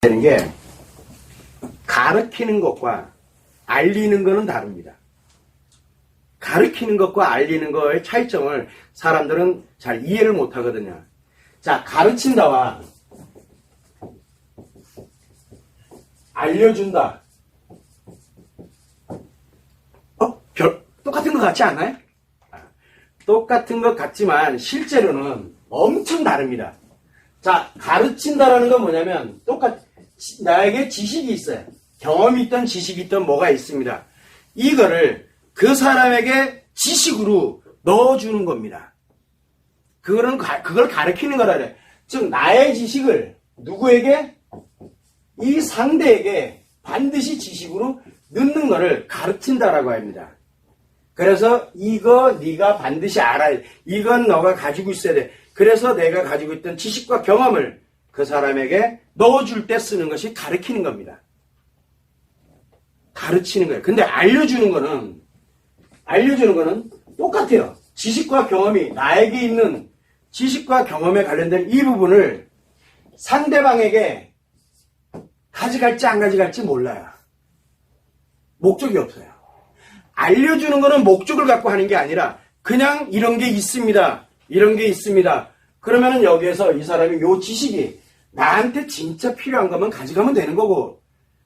되는 게 가르치는 것과 알리는 것은 다릅니다. 가르치는 것과 알리는 것의 차이점을 사람들은 잘 이해를 못 하거든요. 자, 가르친다와 알려준다. 똑같은 것 같지 않아요? 똑같은 것 같지만 실제로는 엄청 다릅니다. 자, 가르친다라는 건 뭐냐면 나에게 지식이 있어요. 경험이 있던 지식이 있던 뭐가 있습니다. 이거를 그 사람에게 지식으로 넣어주는 겁니다. 그걸 가르치는 거라 그래. 즉 나의 지식을 누구에게? 이 상대에게 반드시 지식으로 넣는 거를 가르친다라고 합니다. 그래서 이거 네가 반드시 알아야 돼. 이건 너가 가지고 있어야 돼. 그래서 내가 가지고 있던 지식과 경험을 그 사람에게 넣어줄 때 쓰는 것이 가르치는 겁니다. 가르치는 거예요. 근데 알려주는 거는 똑같아요. 지식과 경험이 나에게 있는 지식과 경험에 관련된 이 부분을 상대방에게 가져갈지 안 가져갈지 몰라요. 목적이 없어요. 알려주는 거는 목적을 갖고 하는 게 아니라 그냥 이런 게 있습니다. 이런 게 있습니다. 그러면은 여기에서 이 사람이 요 지식이 나한테 진짜 필요한 거면 가져가면 되는 거고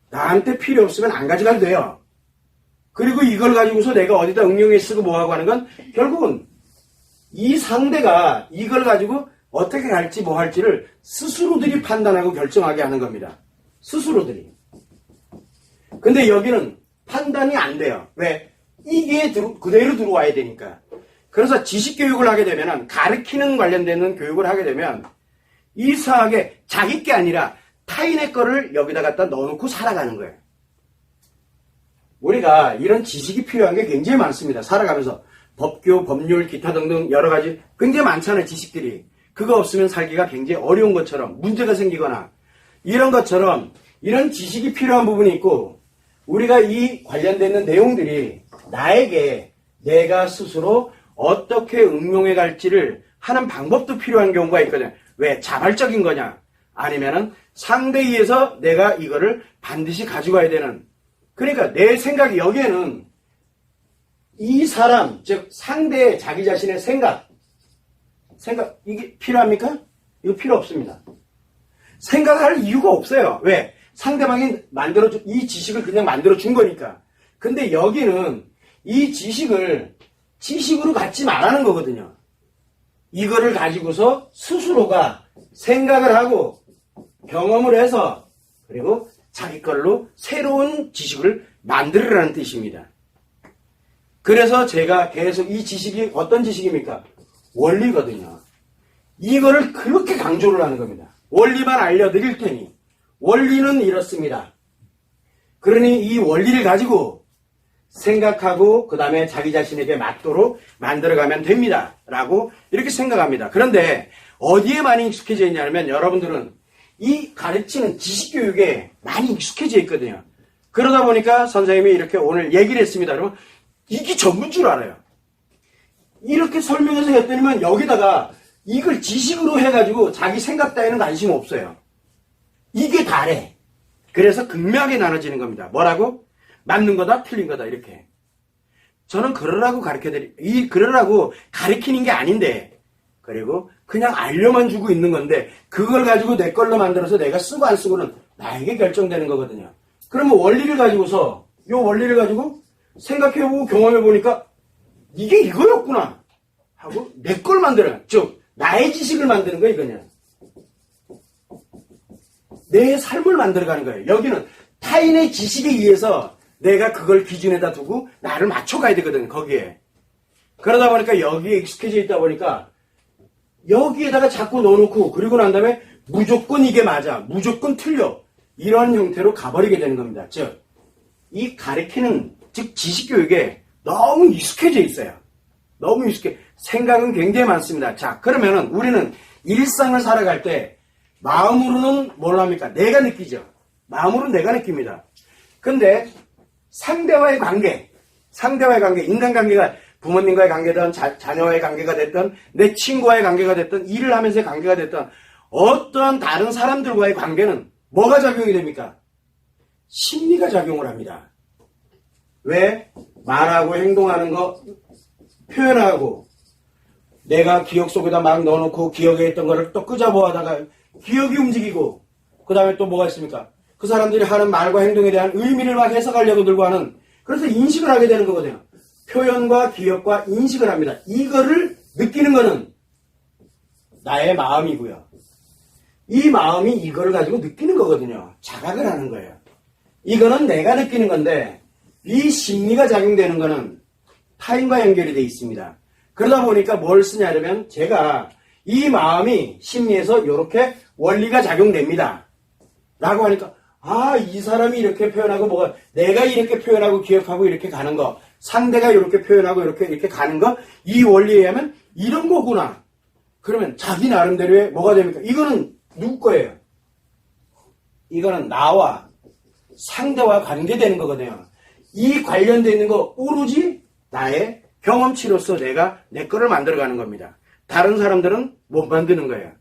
나한테 필요 없으면 안 가져가도 돼요. 그리고 이걸 가지고서 내가 어디다 응용해 쓰고 뭐하고 하는 건 결국은 이 상대가 이걸 가지고 어떻게 갈지 뭐 할지를 스스로들이 판단하고 결정하게 하는 겁니다. 스스로들이. 근데 여기는 판단이 안 돼요. 왜? 이게 그대로 들어와야 되니까. 그래서 지식교육을 하게 되면 가르치는 관련되는 교육을 하게 되면 이상하게 자기 게 아니라 타인의 거를 여기다 갖다 넣어놓고 살아가는 거예요. 우리가 이런 지식이 필요한 게 굉장히 많습니다. 살아가면서 법규, 법률, 기타 등등 여러 가지 굉장히 많잖아요. 지식들이. 그거 없으면 살기가 굉장히 어려운 것처럼 문제가 생기거나 이런 것처럼 이런 지식이 필요한 부분이 있고 우리가 이 관련되는 내용들이 나에게 내가 스스로 어떻게 응용해 갈지를 하는 방법도 필요한 경우가 있거든요. 왜? 자발적인 거냐? 아니면은 상대에 의해서 내가 이거를 반드시 가져가야 되는. 그러니까 내 생각이 여기에는 이 사람, 즉 상대의 자기 자신의 생각, 이게 필요합니까? 이거 필요 없습니다. 생각할 이유가 없어요. 왜? 상대방이 이 지식을 그냥 만들어준 거니까. 근데 여기는 이 지식을 지식으로 갖지 말라는 거거든요. 이거를 가지고서 스스로가 생각을 하고 경험을 해서 그리고 자기 걸로 새로운 지식을 만들으라는 뜻입니다. 그래서 제가 계속 이 지식이 어떤 지식입니까? 원리거든요. 이거를 그렇게 강조를 하는 겁니다. 원리만 알려드릴 테니 원리는 이렇습니다. 그러니 이 원리를 가지고 생각하고 그 다음에 자기 자신에게 맞도록 만들어가면 됩니다. 라고 이렇게 생각합니다. 그런데 어디에 많이 익숙해져 있냐면 여러분들은 이 가르치는 지식교육에 많이 익숙해져 있거든요. 그러다 보니까 선생님이 이렇게 오늘 얘기를 했습니다. 여러분 이게 전부인 줄 알아요. 이렇게 설명해서 했더니만 여기다가 이걸 지식으로 해가지고 자기 생각 따위는 관심 없어요. 이게 다래. 그래서 극명하게 나눠지는 겁니다. 뭐라고? 맞는 거다, 틀린 거다, 이렇게. 저는 그러라고 그러라고 가르치는 게 아닌데, 그리고 그냥 알려만 주고 있는 건데, 그걸 가지고 내 걸로 만들어서 내가 쓰고 안 쓰고는 나에게 결정되는 거거든요. 그러면 원리를 가지고서, 이 원리를 가지고 생각해보고 경험해보니까, 이게 이거였구나. 하고, 내 걸 만들어요. 즉, 나의 지식을 만드는 거예요, 이거는. 내 삶을 만들어가는 거예요. 여기는 타인의 지식에 의해서 내가 그걸 기준에다 두고 나를 맞춰가야 되거든, 거기에. 그러다 보니까 여기에 익숙해져 있다 보니까 여기에다가 자꾸 넣어놓고 그리고 난 다음에 무조건 이게 맞아, 무조건 틀려. 이런 형태로 가버리게 되는 겁니다. 즉, 이 가르치는, 즉 지식교육에 너무 익숙해져 있어요. 너무 익숙해. 생각은 굉장히 많습니다. 자, 그러면은 우리는 일상을 살아갈 때 마음으로는 뭘 합니까? 내가 느끼죠. 마음으로는 내가 느낍니다. 근데 상대와의 관계, 인간관계가 부모님과의 관계든 자녀와의 관계가 됐든 내 친구와의 관계가 됐든 일을 하면서의 관계가 됐든 어떠한 다른 사람들과의 관계는 뭐가 작용이 됩니까? 심리가 작용을 합니다. 왜? 말하고 행동하는 거 표현하고 내가 기억 속에다 막 넣어놓고 기억에 있던 거를 또 끄잡아하다가 기억이 움직이고 그 다음에 또 뭐가 있습니까? 그 사람들이 하는 말과 행동에 대한 의미를 막 해석하려고 들고 하는 그래서 인식을 하게 되는 거거든요. 표현과 기억과 인식을 합니다. 이거를 느끼는 거는 나의 마음이고요. 이 마음이 이거를 가지고 느끼는 거거든요. 자각을 하는 거예요. 이거는 내가 느끼는 건데 이 심리가 작용되는 거는 타인과 연결이 되어 있습니다. 그러다 보니까 뭘 쓰냐면 제가 이 마음이 심리에서 이렇게 원리가 작용됩니다. 라고 하니까 이 사람이 이렇게 표현하고 뭐가 내가 이렇게 표현하고 기억하고 이렇게 가는 거 상대가 이렇게 표현하고 이렇게 가는 거 이 원리에 의하면 이런 거구나. 그러면 자기 나름대로의 뭐가 됩니까? 이거는 누구 거예요? 이거는 나와 상대와 관계되는 거거든요. 이 관련되어 있는 거 오로지 나의 경험치로서 내가 내 거를 만들어가는 겁니다. 다른 사람들은 못 만드는 거예요.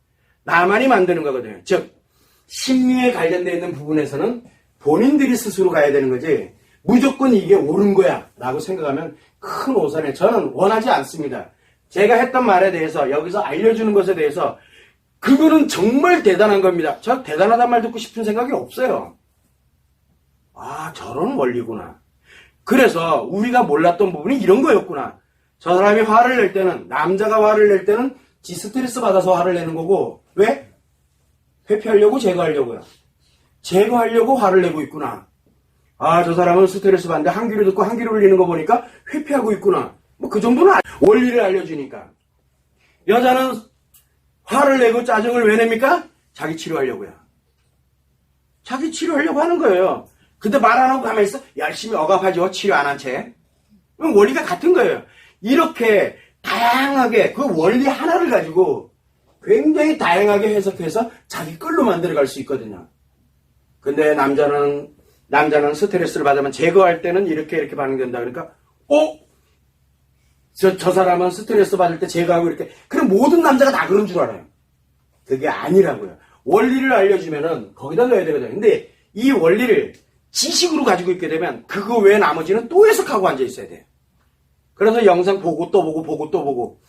나만이 만드는 거거든요. 즉 심리에 관련되어 있는 부분에서는 본인들이 스스로 가야 되는 거지 무조건 이게 옳은 거야 라고 생각하면 큰 오산에 저는 원하지 않습니다. 제가 했던 말에 대해서 여기서 알려주는 것에 대해서 그거는 정말 대단한 겁니다. 저 대단하단 말 듣고 싶은 생각이 없어요. 저런 원리구나. 그래서 우리가 몰랐던 부분이 이런 거였구나. 저 사람이 화를 낼 때는 남자가 화를 낼 때는 지 스트레스 받아서 화를 내는 거고 왜? 회피하려고 제거하려고요. 제거하려고 화를 내고 있구나. 저 사람은 스트레스 받는데 한 귀로 듣고 한 귀로 울리는 거 보니까 회피하고 있구나. 뭐 그 정도는 원리를 알려주니까. 여자는 화를 내고 짜증을 왜 냅니까? 자기 치료하려고요. 자기 치료하려고 하는 거예요. 근데 말 안 하고 가만히 있어? 열심히 억압하죠. 치료 안 한 채. 그럼 원리가 같은 거예요. 이렇게 다양하게 그 원리 하나를 가지고 굉장히 다양하게 해석해서 자기 끌로 만들어갈 수 있거든요. 근데 남자는 스트레스를 받으면 제거할 때는 이렇게 반응된다. 그러니까 저 사람은 스트레스 받을 때 제거하고 이렇게 그럼 모든 남자가 다 그런 줄 알아요. 그게 아니라고요. 원리를 알려주면은 거기다 넣어야 되거든요. 근데 이 원리를 지식으로 가지고 있게 되면 그거 외에 나머지는 또 해석하고 앉아 있어야 돼요. 그래서 영상 보고 또 보고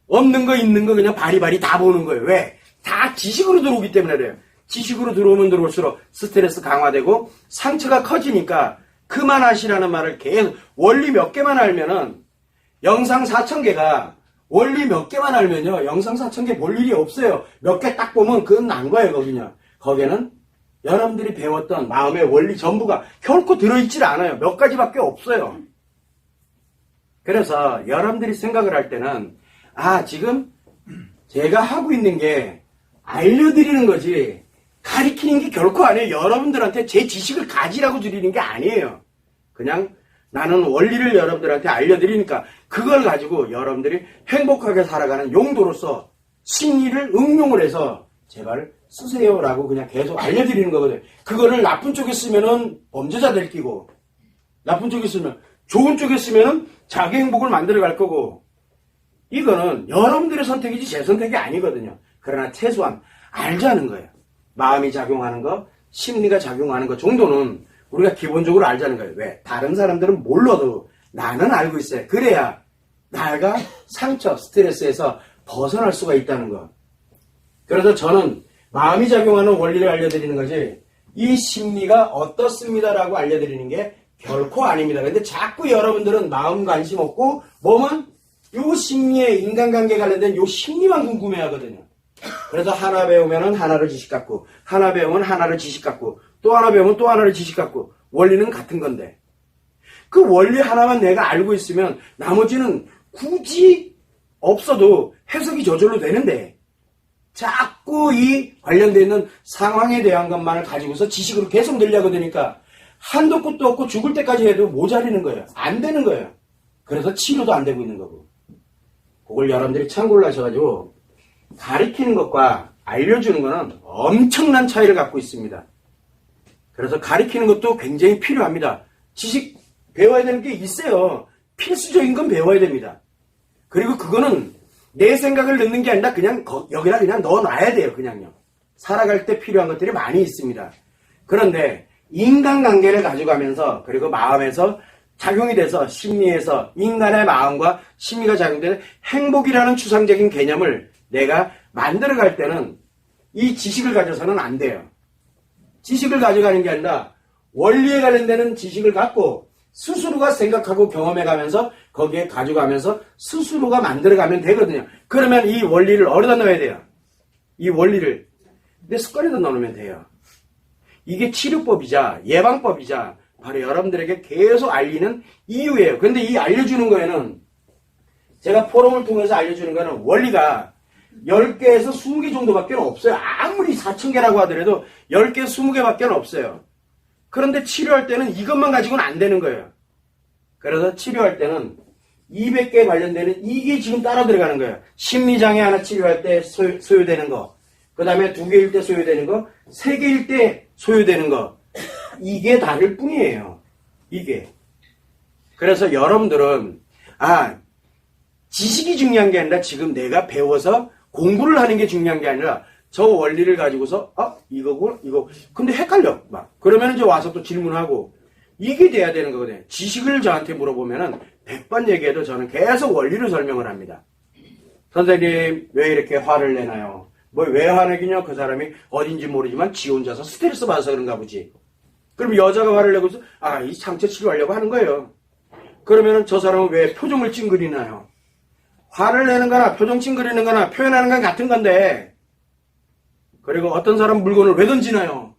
없는 거 있는 거 그냥 바리바리 다 보는 거예요. 왜? 다 지식으로 들어오기 때문에 그래요. 지식으로 들어오면 들어올수록 스트레스 강화되고 상처가 커지니까 그만하시라는 말을 계속 원리 몇 개만 알면은 영상 4,000개가 원리 몇 개만 알면요. 영상 4,000개 볼 일이 없어요. 몇 개 딱 보면 그건 난 거예요. 거기는 여러분들이 배웠던 마음의 원리 전부가 결코 들어있질 않아요. 몇 가지밖에 없어요. 그래서 여러분들이 생각을 할 때는 지금 제가 하고 있는 게 알려드리는 거지 가르치는 게 결코 아니에요. 여러분들한테 제 지식을 가지라고 드리는 게 아니에요. 그냥 나는 원리를 여러분들한테 알려드리니까 그걸 가지고 여러분들이 행복하게 살아가는 용도로서 심리를 응용을 해서 제발 쓰세요라고 그냥 계속 알려드리는 거거든요. 그거를 나쁜 쪽에 쓰면은 범죄자들 끼고 나쁜 쪽에 쓰면 좋은 쪽에 쓰면은 자기 행복을 만들어갈 거고 이거는 여러분들의 선택이지 제 선택이 아니거든요. 그러나 최소한 알자는 거예요. 마음이 작용하는 거, 심리가 작용하는 거 정도는 우리가 기본적으로 알자는 거예요. 왜? 다른 사람들은 몰라도 나는 알고 있어요. 그래야 나가 상처, 스트레스에서 벗어날 수가 있다는 거. 그래서 저는 마음이 작용하는 원리를 알려드리는 거지 이 심리가 어떻습니다라고 알려드리는 게 결코 아닙니다. 근데 자꾸 여러분들은 마음 관심 없고 뭐만 요 심리에 인간관계 관련된 요 심리만 궁금해하거든요. 그래서 하나 배우면 하나를 지식 갖고 하나 배우면 하나를 지식 갖고 또 하나 배우면 또 하나를 지식 갖고 원리는 같은 건데 그 원리 하나만 내가 알고 있으면 나머지는 굳이 없어도 해석이 저절로 되는데 자꾸 이 관련되어 있는 상황에 대한 것만을 가지고서 지식으로 계속 늘려고 되니까 한도 끝도 없고 죽을 때까지 해도 모자리는 거예요. 안 되는 거예요. 그래서 치료도 안 되고 있는 거고 그걸 여러분들이 참고를 하셔가지고 가르치는 것과 알려주는 것은 엄청난 차이를 갖고 있습니다. 그래서 가르치는 것도 굉장히 필요합니다. 지식 배워야 되는 게 있어요. 필수적인 건 배워야 됩니다. 그리고 그거는 내 생각을 넣는 게 아니라 그냥 여기다 그냥 넣어놔야 돼요. 그냥요. 살아갈 때 필요한 것들이 많이 있습니다. 그런데 인간관계를 가져가면서 그리고 마음에서 작용이 돼서 심리에서 인간의 마음과 심리가 작용되는 행복이라는 추상적인 개념을 내가 만들어갈 때는 이 지식을 가져서는 안 돼요. 지식을 가져가는 게 아니라 원리에 관련되는 지식을 갖고 스스로가 생각하고 경험해가면서 거기에 가져가면서 스스로가 만들어가면 되거든요. 그러면 이 원리를 어디다 넣어야 돼요? 이 원리를 내 습관에다 넣으면 돼요. 이게 치료법이자 예방법이자 바로 여러분들에게 계속 알리는 이유예요. 근데 이 알려주는 거에는 제가 포럼을 통해서 알려주는 거는 원리가 10개에서 20개 정도밖에 없어요. 아무리 4,000개라고 하더라도 10개, 20개밖에 없어요. 그런데 치료할 때는 이것만 가지고는 안 되는 거예요. 그래서 치료할 때는 200개에 관련되는 이게 지금 따라 들어가는 거예요. 심리장애 하나 치료할 때 소요되는 거, 그 다음에 2개일 때 소요되는 거, 3개일 때 소요되는 거, 이게 다를 뿐이에요. 이게. 그래서 여러분들은 지식이 중요한 게 아니라 지금 내가 배워서 공부를 하는 게 중요한 게 아니라 저 원리를 가지고서 이거고 이거 근데 헷갈려 막 그러면 이제 와서 또 질문하고 이게 돼야 되는 거거든요. 지식을 저한테 물어보면은 100번 얘기해도 저는 계속 원리를 설명을 합니다. 선생님 왜 이렇게 화를 내나요? 뭐 왜 화내기냐? 그 사람이 어딘지 모르지만 지 혼자서 스트레스 받아서 그런가 보지. 그럼 여자가 화를 내고 있어 이 상처 치료하려고 하는 거예요. 그러면은 저 사람은 왜 표정을 찡그리나요? 화를 내는 거나 표정 찡그리는 거나 표현하는 건 같은 건데 그리고 어떤 사람 물건을 왜 던지나요?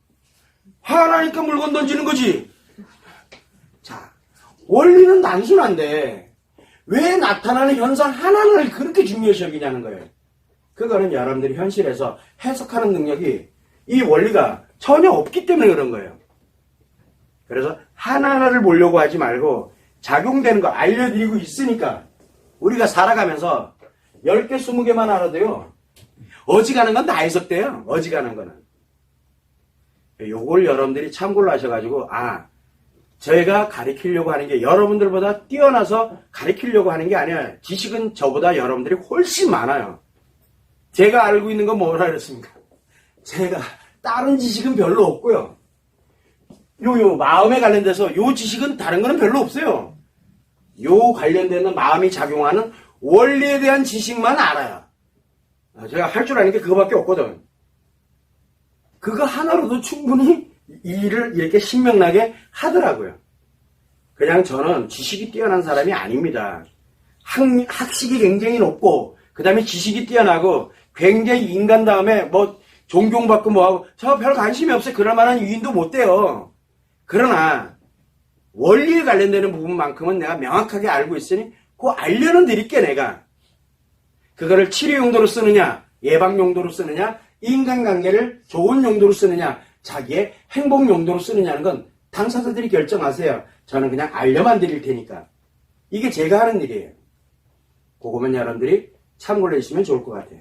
화가 나니까 물건 던지는 거지. 자, 원리는 단순한데 왜 나타나는 현상 하나를 그렇게 중요시 여기냐는 거예요. 그거는 여러분들이 현실에서 해석하는 능력이 이 원리가 전혀 없기 때문에 그런 거예요. 그래서 하나하나를 보려고 하지 말고 작용되는 거 알려드리고 있으니까 우리가 살아가면서 10개, 20개만 알아도요. 어지간한 건 다 해석돼요. 어지간한 거는. 요걸 여러분들이 참고를 하셔가지고 저희가 가르치려고 하는 게 여러분들보다 뛰어나서 가르치려고 하는 게 아니에요. 지식은 저보다 여러분들이 훨씬 많아요. 제가 알고 있는 건 뭐라 그랬습니까? 제가 다른 지식은 별로 없고요. 요 마음에 관련돼서 요 지식은 다른 거는 별로 없어요. 요 관련되는 마음이 작용하는 원리에 대한 지식만 알아요. 제가 할 줄 아는 게 그거밖에 없거든. 그거 하나로도 충분히 일을 이렇게 신명나게 하더라고요. 그냥 저는 지식이 뛰어난 사람이 아닙니다. 학식이 굉장히 높고 그 다음에 지식이 뛰어나고 굉장히 인간 다음에 뭐 존경받고 뭐하고 저 별 관심이 없어요. 그럴 만한 유인도 못 돼요. 그러나 원리에 관련되는 부분만큼은 내가 명확하게 알고 있으니 그거 알려는 드릴게 내가. 그거를 치료 용도로 쓰느냐 예방 용도로 쓰느냐 인간관계를 좋은 용도로 쓰느냐 자기의 행복 용도로 쓰느냐는 건 당사자들이 결정하세요. 저는 그냥 알려만 드릴 테니까. 이게 제가 하는 일이에요. 그거만 여러분들이 참고를 해주시면 좋을 것 같아요.